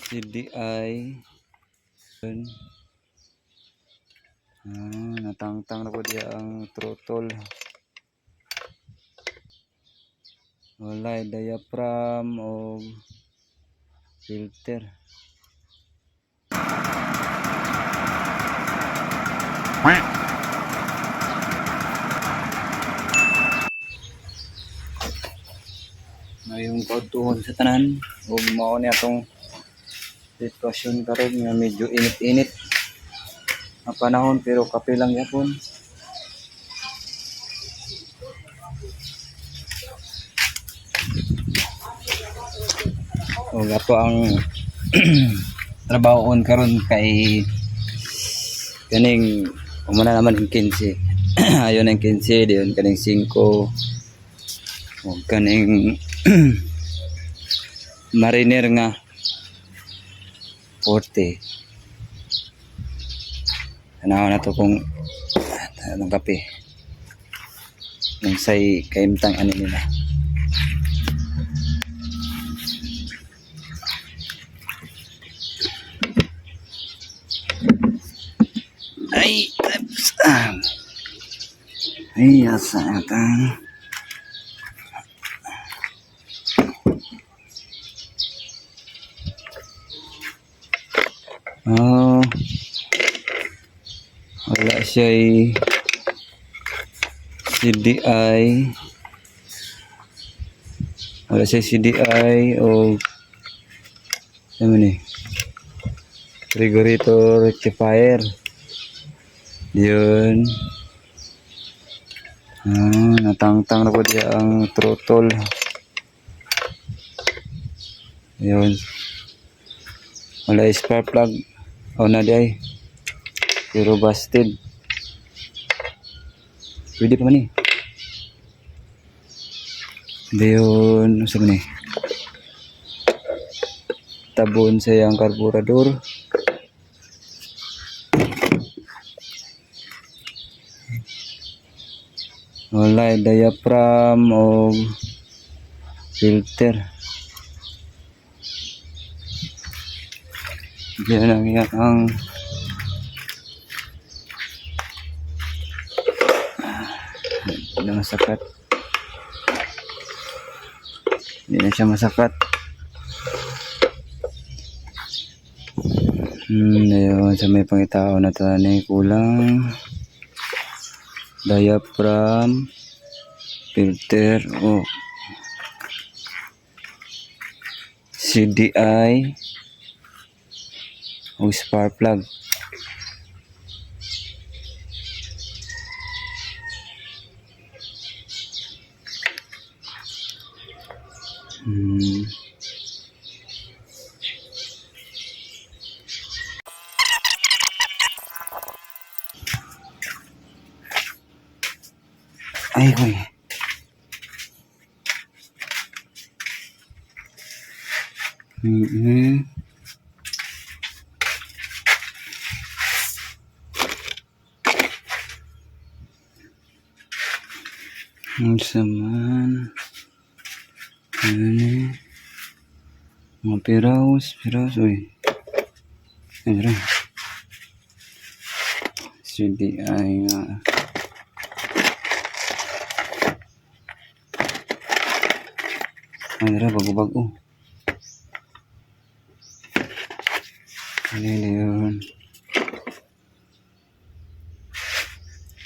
CDI natangtang na po diya ang throttle. Walay diaphragm o filter. Ngayong kautuhon sa tanan ug mao ni atong sitwasyon karon nga medyo init-init ang panahon pero kape lang yapon. O ato ang trabahoon karon kay kaning umana naman ang 15. Ayon ang 15 diyon kaning 5 o kaning mariner nga 40. Tanaw na to kung anong kape yung say kaimtang ano nila. Ay asa atang wala siya'y CDI, wala siya'y CDI o ano ni regulator rectifier yun. Natangtang na po diya ang throttle. Yun, wala spark plug o na diay pero busted. Pwede pa man eh. Diyon sa man eh, tabon sa yung karburador. Wala diaphragm o filter. Diyan ang iyang hindi na masakat. Hindi na siya masakat. Ayun, sa may pangitao na tanay kulang diaphragm, filter o CDI o spark plug. Ay, hoy. Saman. Ini. Mga piraus, uy. Ayun. CDI nga. Ayun, bago-bago. Ayun.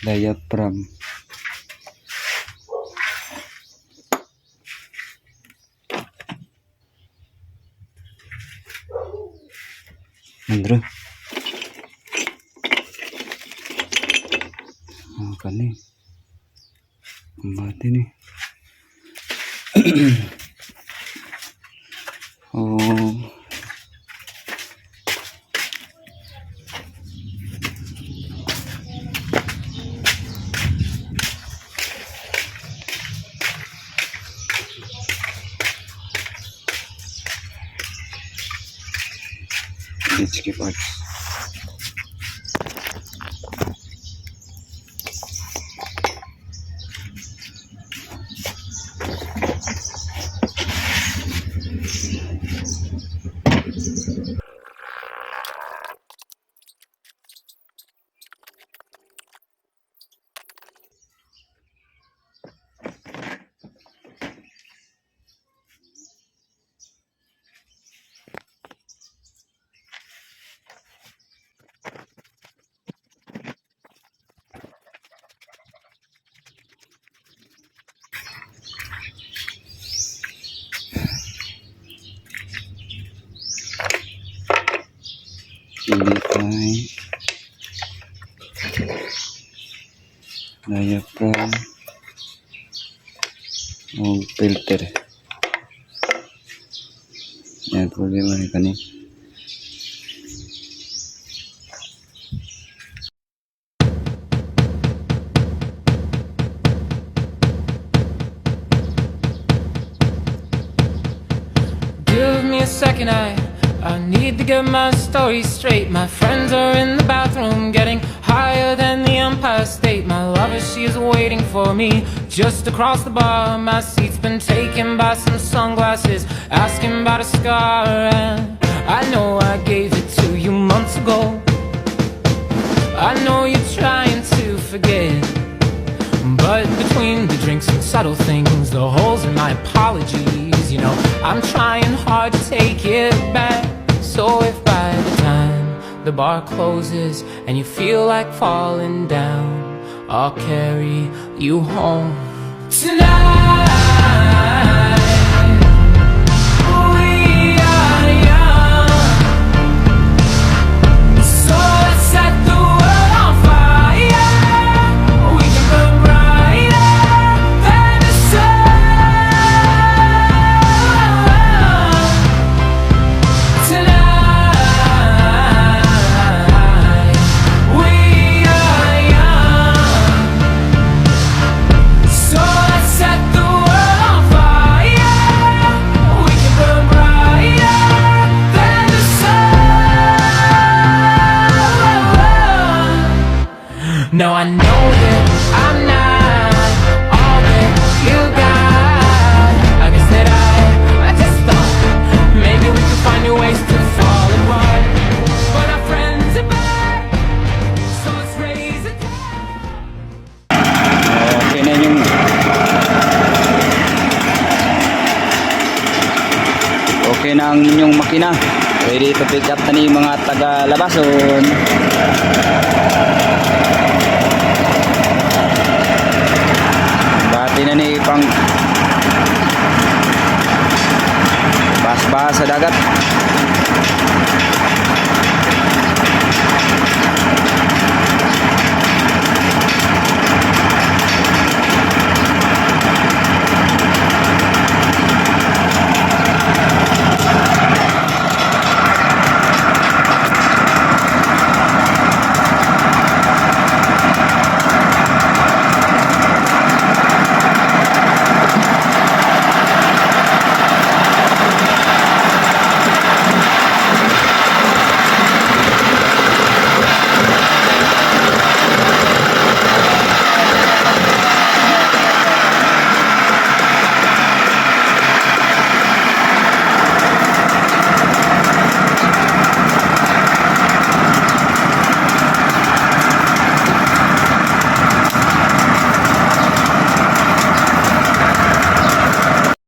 Diaphragm. Andro. Kani. Mati nih. Oh. HK parts. Purify. Diaphragm. O filter. Yan, problema ni kanin. Give me a second, I need to get my story straight. My friends are in the bathroom getting higher than the Empire State. My lover, she is waiting for me just across the bar. My seat's been taken by some sunglasses, asking about a scar. And I know I gave it to you months ago. I know you're trying to forget, but between the drinks and subtle things, the holes in my apologies, you know, I'm trying hard to take it back. So if by the time the bar closes and you feel like falling down, I'll carry you home tonight. We are young, so let's set the world on fire. We can burn brighter than the sun tonight. We are young, so let's set the world on fire. We can burn brighter than the sun. No, I know that I'm not all that you got. I guess that I just thought maybe we could find new ways to fall apart. But our friends are back, so let's raise it down. Okay na yung okay na ang inyong makina. Ready to pick up na ni mga taga-labason. Bati na ni pang bahas-bahas sa dagat.